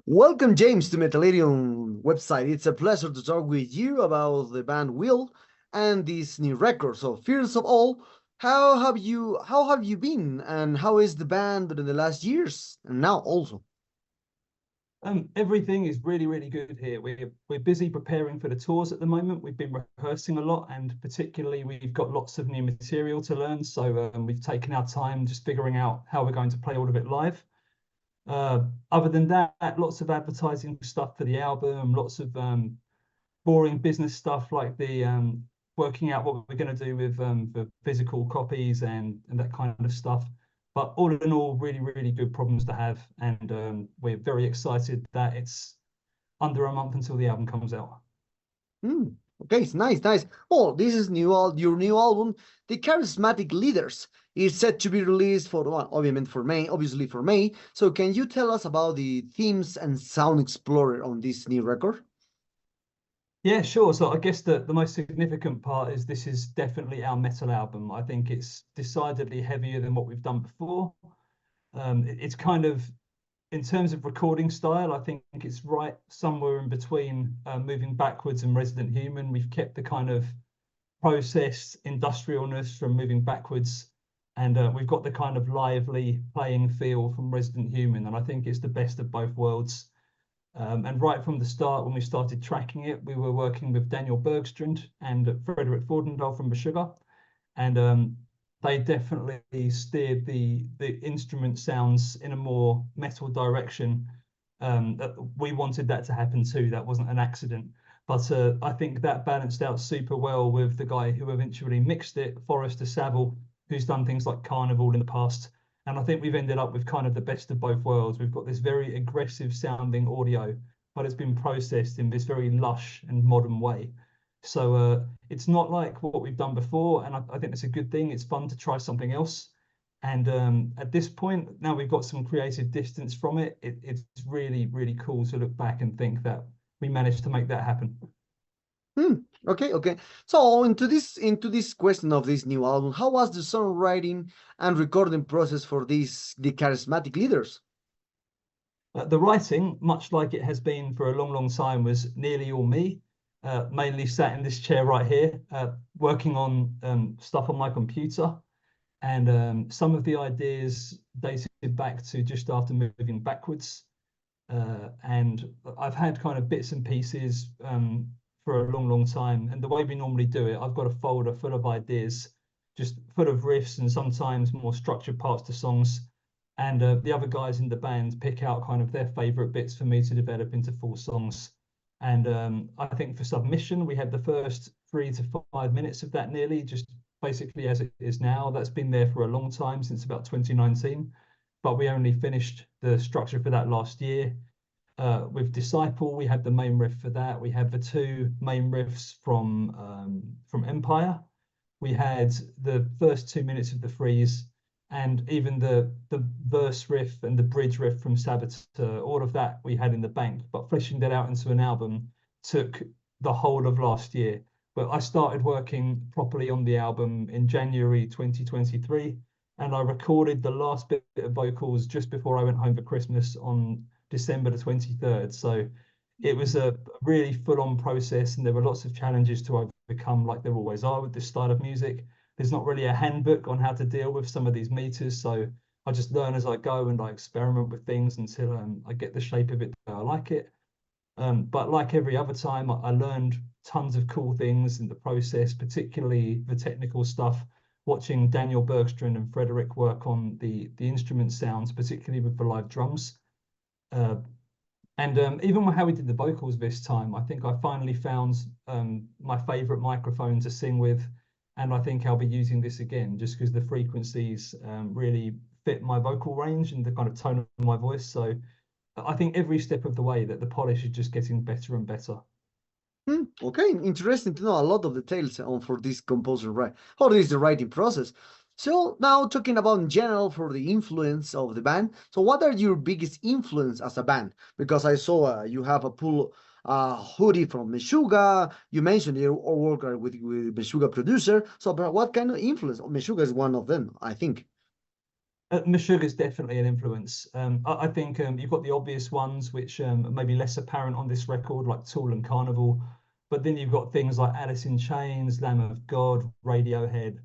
Welcome, James, to Metallarium website. It's a pleasure to talk with you about the band Will and this new record. So, first of all, how have you been, and how is the band in the last years and now also? Everything is really good here. We're busy preparing for the tours at the moment. We've been rehearsing a lot, and particularly we've got lots of new material to learn. So we've taken our time just figuring out how we're going to play all of it live. Other than that, lots of advertising stuff for the album, lots of boring business stuff like the working out what we're going to do with the physical copies and that kind of stuff. But all in all, really good problems to have, and we're very excited that it's under a month until the album comes out. Hmm. Okay, it's nice. Well, this is your new album, The Charismatic Leaders. Is set to be released for, well, obviously for May. So, can you tell us about the themes and sound explorer on this new record? Yeah, sure. So I guess the most significant part is this is definitely our metal album. I think it's decidedly heavier than what we've done before. It's kind of, in terms of recording style, I think it's right somewhere in between Moving Backwards and Resident Human. We've kept the kind of process industrialness from Moving Backwards, and we've got the kind of lively playing feel from Resident Human, and I think it's the best of both worlds. And right from the start, when we started tracking it, we were working with Daniel Bergstrand and Frederick Fordendahl from Meshuggah, and they definitely steered the instrument sounds in a more metal direction. We wanted that to happen too. That wasn't an accident. But I think that balanced out super well with the guy who eventually mixed it, Forrester Saville, who's done things like Carnival in the past. And I think we've ended up with kind of the best of both worlds. We've got this very aggressive sounding audio, but it's been processed in this very lush and modern way. So it's not like what we've done before, and I think it's a good thing. It's fun to try something else. And at this point, now we've got some creative distance from it. It's really cool to look back and think that we managed to make that happen. Hmm. Okay. So into this question of this new album, how was the songwriting and recording process for the charismatic leaders? The writing, much like it has been for a long time, was nearly all me. Mainly sat in this chair right here, working on stuff on my computer. And some of the ideas dated back to just after moving backwards. And I've had kind of bits and pieces for a long time. And the way we normally do it, I've got a folder full of ideas, just full of riffs and sometimes more structured parts to songs. And the other guys in the band pick out kind of their favorite bits for me to develop into full songs. And I think for submission, we had the first 3 to 5 minutes of that nearly, just basically as it is now. That's been there for a long time, since about 2019. But we only finished the structure for that last year. With Disciple, we had the main riff for that. We had the 2 main riffs from Empire. We had the first 2 minutes of The Freeze, and even the verse riff and the bridge riff from Saboteur. All of that we had in the bank, but fleshing that out into an album took the whole of last year. But I started working properly on the album in January 2023, and I recorded the last bit of vocals just before I went home for Christmas on December the 23rd. So it was a really full-on process, and there were lots of challenges to overcome, like there always are with this style of music. There's not really a handbook on how to deal with some of these meters, so I just learn as I go, and I experiment with things until I get the shape of it that I like it. But like every other time, I learned tons of cool things in the process, particularly the technical stuff, watching Daniel Bergstrand and Frederick work on the instrument sounds, particularly with the live drums. Uh, and even how we did the vocals this time, I think I finally found my favorite microphone to sing with. And I think I'll be using this again just because the frequencies really fit my vocal range and the kind of tone of my voice. So I think every step of the way that the polish is just getting better and better. Okay, interesting to know a lot of details on for this composer, right? How is the writing process? So now talking about in general for the influence of the band. So what are your biggest influence as a band? Because I saw you have a pull hoodie from Meshuggah. You mentioned you all work with Meshuggah producer. So but what kind of influence? Meshuggah is one of them, I think. Meshuggah is definitely an influence. I think you've got the obvious ones, which are maybe less apparent on this record, like Tool and Carnival. But then you've got things like Alice in Chains, Lamb of God, Radiohead,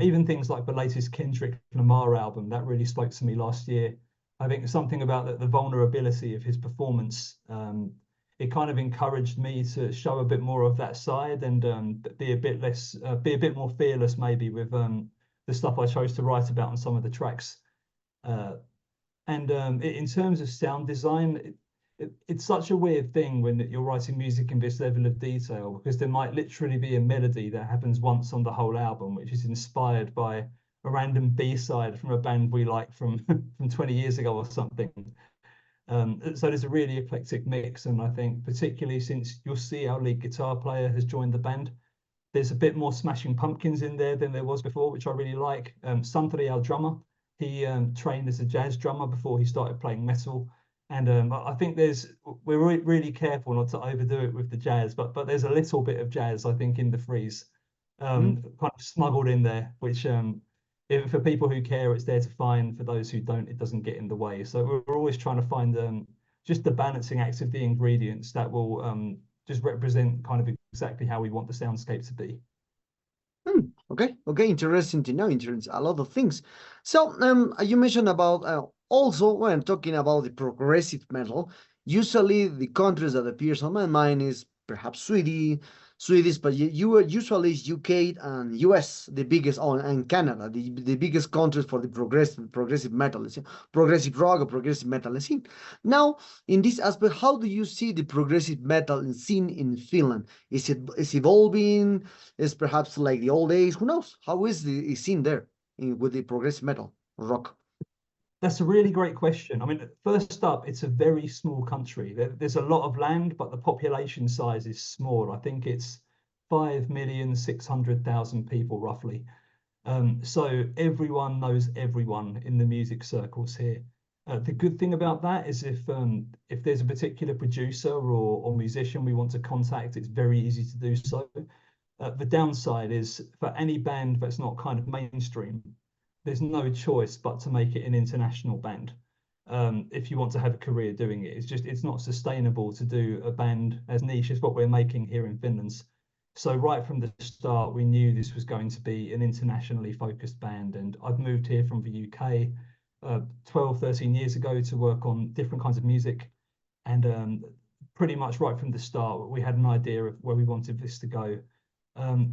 even things like the latest Kendrick Lamar album. That really spoke to me last year. I think something about the vulnerability of his performance. It kind of encouraged me to show a bit more of that side and be a bit less, be a bit more fearless, maybe with the stuff I chose to write about on some of the tracks. And in terms of sound design, it's such a weird thing when you're writing music in this level of detail, because there might literally be a melody that happens once on the whole album, which is inspired by a random B-side from a band we like from 20 years ago or something. So there's a really eclectic mix, and I think particularly since you'll see our lead guitar player has joined the band, there's a bit more Smashing Pumpkins in there than there was before, which I really like. Santeri, our drummer, he trained as a jazz drummer before he started playing metal. And I think we're really careful not to overdo it with the jazz, but there's a little bit of jazz, I think, in the Freeze, kind of smuggled in there, which for people who care, it's there to find. For those who don't, it doesn't get in the way. So we're always trying to find just the balancing act of the ingredients that will just represent kind of exactly how we want the soundscape to be. Okay, interesting to know. Interesting, a lot of things. So, you mentioned about also when talking about the progressive metal. Usually, the countries that appears on my mind is perhaps Swedish, but you are usually UK and US, the biggest, and Canada, the biggest countries for the progressive metal, progressive rock or progressive metal scene. Now, in this aspect, how do you see the progressive metal scene in Finland? Is it evolving? Is perhaps like the old days? Who knows? How is the scene there with the progressive metal rock? That's a really great question. I mean, first up, it's a very small country. There's a lot of land, but the population size is small. I think it's 5,600,000 people roughly. So everyone knows everyone in the music circles here. The good thing about that is if there's a particular producer or musician we want to contact, it's very easy to do so. The downside is for any band that's not kind of mainstream, there's no choice but to make it an international band. If you want to have a career doing it, it's not sustainable to do a band as niche as what we're making here in Finland. So right from the start, we knew this was going to be an internationally focused band. And I'd moved here from the UK 12, 13 years ago to work on different kinds of music. And pretty much right from the start, we had an idea of where we wanted this to go.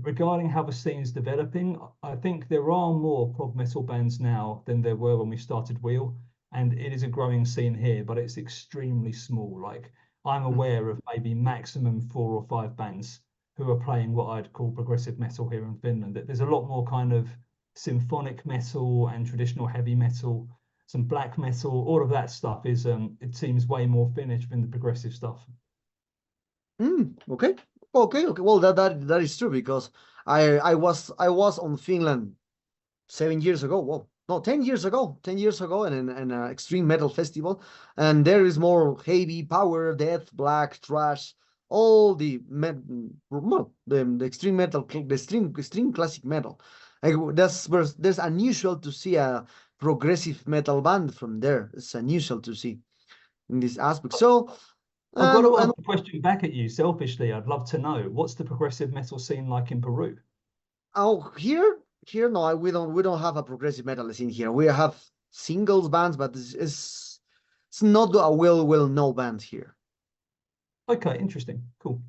Regarding how the scene's developing, I think there are more prog metal bands now than there were when we started Wheel, and it is a growing scene here, but it's extremely small. Like, I'm aware of maybe maximum 4 or 5 bands who are playing what I'd call progressive metal here in Finland. There's a lot more kind of symphonic metal and traditional heavy metal, some black metal. All of that stuff is it seems way more Finnish than the progressive stuff. Okay. Well, that is true, because I was on Finland 7 years ago. Well, no, 10 years ago. 10 years ago, in an extreme metal festival, and there is more heavy power, death, black, thrash, all the extreme metal, the extreme classic metal. There's unusual to see a progressive metal band from there. It's unusual to see in this aspect. So. I've got to ask a question back at you selfishly. I'd love to know, what's the progressive metal scene like in Peru? Oh, here, no, we don't have a progressive metal scene here. We have singles bands, but it's not a well-known band here. Okay, interesting, cool.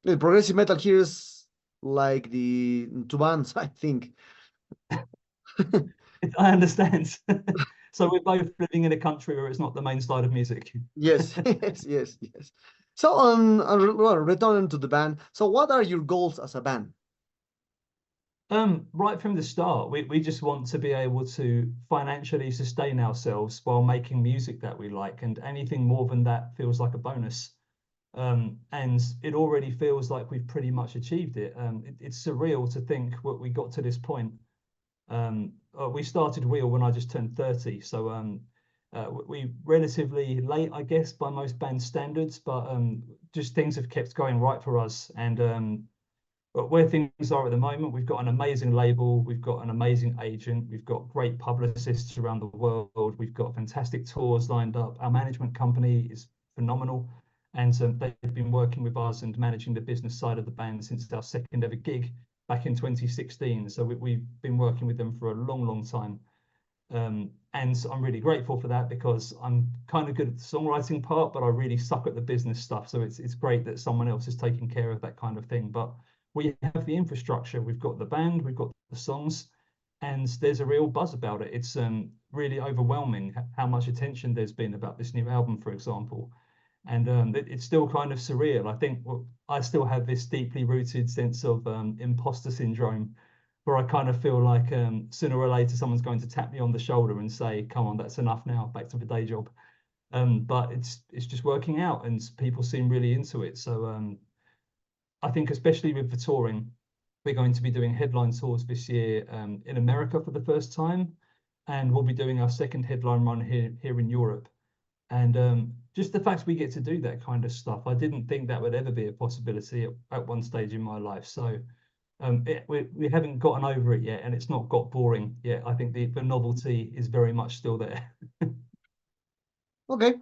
The progressive metal here is like the 2 bands, I think. I understand. So we're both living in a country where it's not the main style of music. Yes, yes. So returning to the band. So what are your goals as a band? Right from the start, we just want to be able to financially sustain ourselves while making music that we like, and anything more than that feels like a bonus. And it already feels like we've pretty much achieved it. It's surreal to think what we got to this point. We started Wheel when I just turned 30, so we relatively late, I guess, by most band standards, but just things have kept going right for us. And But where things are at the moment, we've got an amazing label, we've got an amazing agent, we've got great publicists around the world, we've got fantastic tours lined up. Our management company is phenomenal, and they've been working with us and managing the business side of the band since our second ever gig back in 2016. So we've been working with them for a long, long time. And I'm really grateful for that, because I'm kind of good at the songwriting part, but I really suck at the business stuff. So it's great that someone else is taking care of that kind of thing. But we have the infrastructure, we've got the band, we've got the songs, and there's a real buzz about it. It's really overwhelming how much attention there's been about this new album, for example. And it's still kind of surreal. I think I still have this deeply rooted sense of imposter syndrome, where I kind of feel like sooner or later someone's going to tap me on the shoulder and say, "Come on, that's enough now, back to the day job." But it's just working out, and people seem really into it. So I think, especially with the touring, we're going to be doing headline tours this year in America for the first time, and we'll be doing our second headline run here in Europe. And just the fact we get to do that kind of stuff, I didn't think that would ever be a possibility at one stage in my life. So we haven't gotten over it yet, and it's not got boring yet. I think the novelty is very much still there. Okay.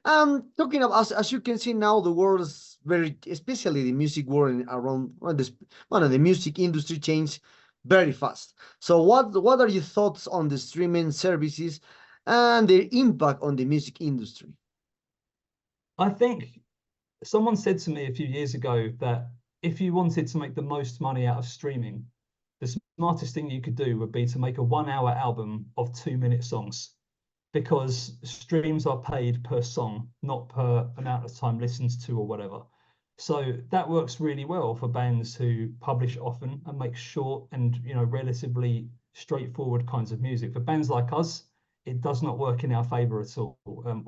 Talking about, as you can see now, the world is very, especially the music world around, the music industry changed very fast. So what are your thoughts on the streaming services and their impact on the music industry? I think someone said to me a few years ago that if you wanted to make the most money out of streaming, the smartest thing you could do would be to make a 1 hour album of 2 minute songs, because streams are paid per song, not per amount of time listened to or whatever. So that works really well for bands who publish often and make short and relatively straightforward kinds of music. For bands like us, it does not work in our favor at all.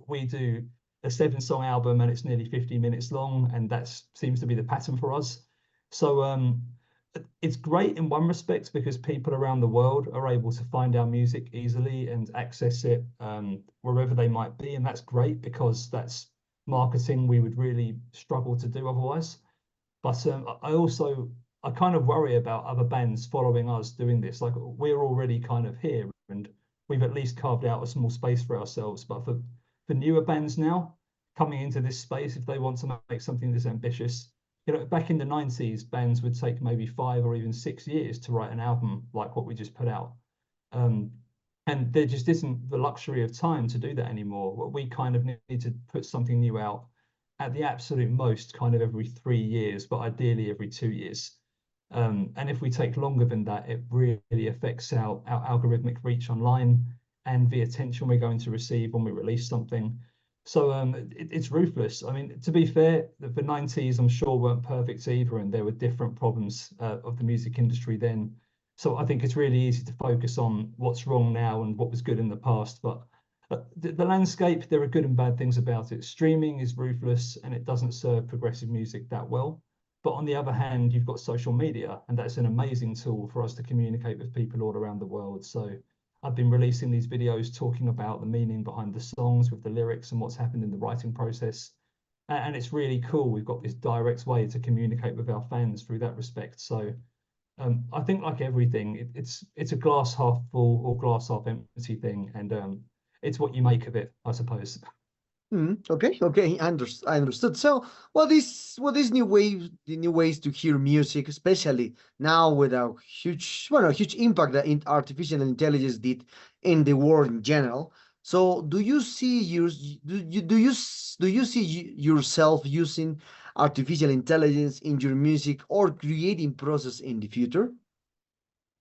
We do a 7-song album and it's nearly 50 minutes long, and that seems to be the pattern for us. So it's great in one respect, because people around the world are able to find our music easily and access it wherever they might be, and that's great, because that's marketing we would really struggle to do otherwise. But I kind of worry about other bands following us doing this. Like, we're already kind of here, and we've at least carved out a small space for ourselves. But for newer bands now coming into this space, if they want to make something this ambitious, back in the 90s, bands would take maybe 5 or even 6 years to write an album like what we just put out. And there just isn't the luxury of time to do that anymore. We kind of need to put something new out at the absolute most kind of every 3 years, but ideally every 2 years. And if we take longer than that, it really affects our algorithmic reach online and the attention we're going to receive when we release something. So it's ruthless. I mean, to be fair, the 90s, I'm sure, weren't perfect either, and there were different problems of the music industry then. So I think it's really easy to focus on what's wrong now and what was good in the past. But the landscape, there are good and bad things about it. Streaming is ruthless, and it doesn't serve progressive music that well. But on the other hand, you've got social media, and that's an amazing tool for us to communicate with people all around the world. So I've been releasing these videos talking about the meaning behind the songs with the lyrics and what's happened in the writing process. And it's really cool. We've got this direct way to communicate with our fans through that respect. So I think, like everything, it's a glass half full or glass half empty thing. And it's what you make of it, I suppose. Okay, I understood. So, what is the new ways to hear music, especially now with a huge impact that artificial intelligence did in the world in general. So, do you see yourself using artificial intelligence in your music or creating process in the future?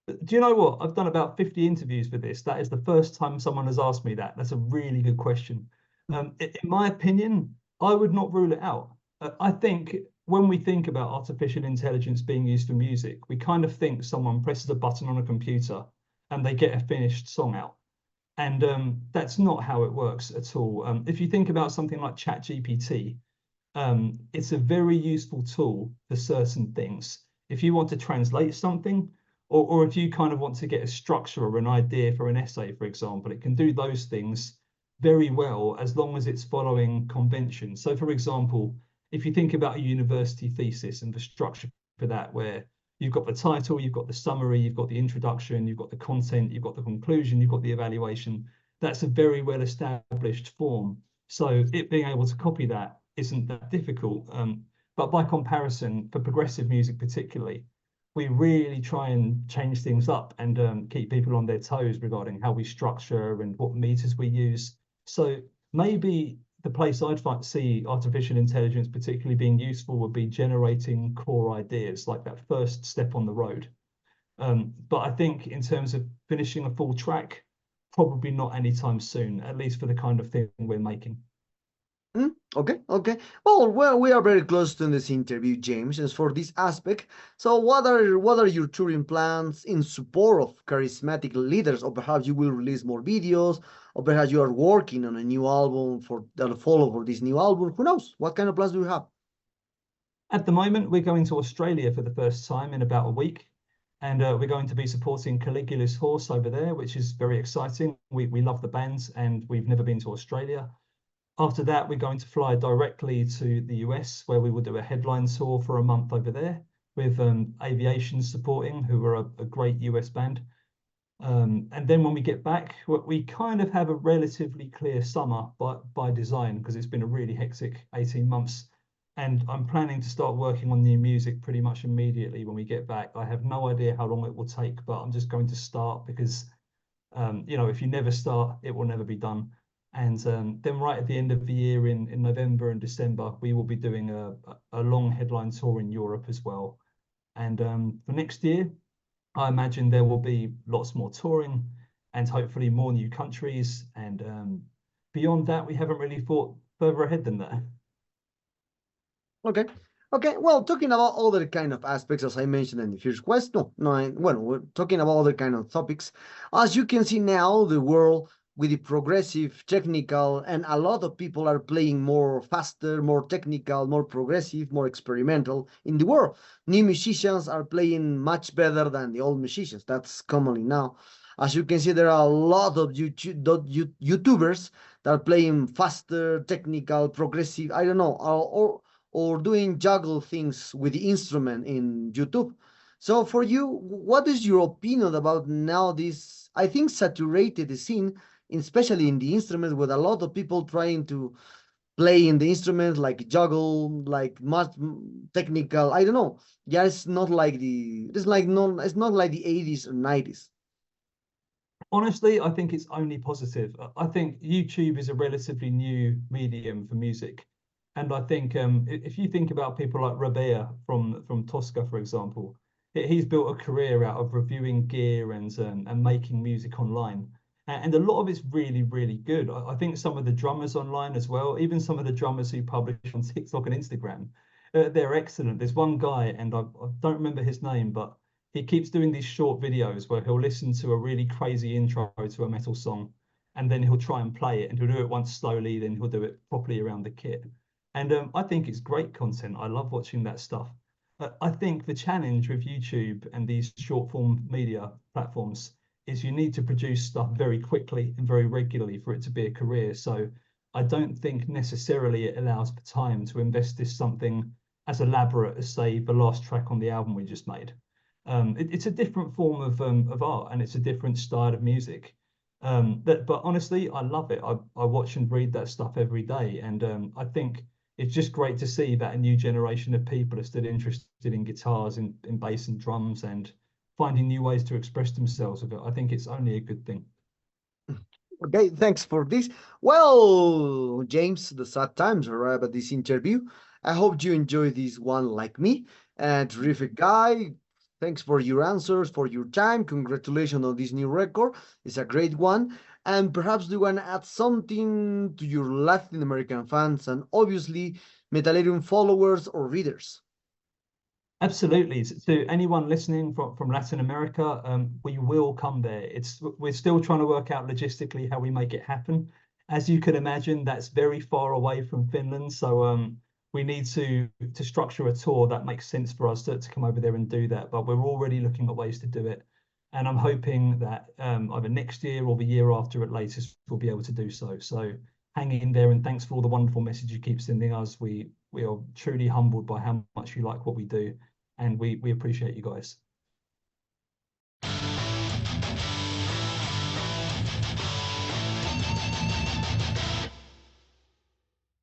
Do you know what? I've done about 50 interviews for this. That is the first time someone has asked me that. That's a really good question. In my opinion, I would not rule it out. I think when we think about artificial intelligence being used for music, we kind of think someone presses a button on a computer and they get a finished song out. And that's not how it works at all. If you think about something like ChatGPT, it's a very useful tool for certain things. If you want to translate something, or if you kind of want to get a structure or an idea for an essay, for example, it can do those things very well as long as it's following convention. So, for example, if you think about a university thesis and the structure for that, where You've got the title, you've got the summary, you've got the introduction, you've got the content, you've got the conclusion, you've got the evaluation. That's a very well established form. So it being able to copy that isn't that difficult. But by comparison, for progressive music particularly, we really try and change things up and keep people on their toes regarding how we structure and what meters we use. So maybe the place I'd see artificial intelligence particularly being useful would be generating core ideas, like that first step on the road. But I think in terms of finishing a full track, probably not anytime soon, at least for the kind of thing we're making. Okay, okay. Well, we are very close to this interview, James, as for this aspect. So, what are your touring plans in support of charismatic leaders, or perhaps you will release more videos, or perhaps you are working on a new album for that follow for this new album? Who knows? What kind of plans do you have? At the moment, we're going to Australia for the first time in about a week, and we're going to be supporting Caligula's Horse over there, which is very exciting. We love the bands, and we've never been to Australia. After that, we're going to fly directly to the US, where we will do a headline tour for a month over there with Aviation supporting, who are a great US band. And then when we get back, we kind of have a relatively clear summer by design, because it's been a really hectic 18 months. And I'm planning to start working on new music pretty much immediately when we get back. I have no idea how long it will take, but I'm just going to start because, if you never start, it will never be done. And then right at the end of the year in November and December, we will be doing a long headline tour in Europe as well. And for next year, I imagine there will be lots more touring and hopefully more new countries. And beyond that, we haven't really thought further ahead than that. Okay. Okay, well, talking about other kind of aspects, as I mentioned in the first question, well, we're talking about other kind of topics. As you can see now, the world with the progressive, technical, and a lot of people are playing more faster, more technical, more progressive, more experimental in the world. New musicians are playing much better than the old musicians. That's commonly now. As you can see, there are a lot of YouTubers that are playing faster, technical, progressive, I don't know, or doing juggle things with the instrument in YouTube. So for you, what is your opinion about now this, I think, saturated the scene, especially in the instruments, with a lot of people trying to play in the instruments like juggle, like much technical, I don't know. Yeah, it's not like it's not like the 80s or 90s. Honestly, I think it's only positive. I think YouTube is a relatively new medium for music. And I think if you think about people like Rabea from Tosca, for example, he's built a career out of reviewing gear and making music online. And a lot of it's really, really good. I think some of the drummers online as well, even some of the drummers who publish on TikTok and Instagram, they're excellent. There's one guy, and I don't remember his name, but he keeps doing these short videos where he'll listen to a really crazy intro to a metal song, and then he'll try and play it, and he'll do it once slowly, then he'll do it properly around the kit. And I think it's great content. I love watching that stuff. I think the challenge with YouTube and these short form media platforms is you need to produce stuff very quickly and very regularly for it to be a career. So I don't think necessarily it allows the time to invest in something as elaborate as, say, the last track on the album we just made. It's a different form of art, and it's a different style of music. But honestly, I love it. I watch and read that stuff every day, and I think it's just great to see that a new generation of people are still interested in guitars, in bass and drums, and finding new ways to express themselves with it. I think it's only a good thing. Okay, thanks for this. Well, James, the sad times arrive at this interview. I hope you enjoy this one like me. Terrific guy. Thanks for your answers, for your time. Congratulations on this new record. It's a great one. And perhaps you want to add something to your Latin American fans and obviously Metallerium followers or readers. Absolutely. To anyone listening from Latin America, we will come there. We're still trying to work out logistically how we make it happen. As you can imagine, that's very far away from Finland. So we need to structure a tour that makes sense for us to come over there and do that. But we're already looking at ways to do it. And I'm hoping that either next year or the year after at latest, we'll be able to do so. So hang in there, and thanks for all the wonderful message you keep sending us. We are truly humbled by how much you like what we do. and we appreciate you guys.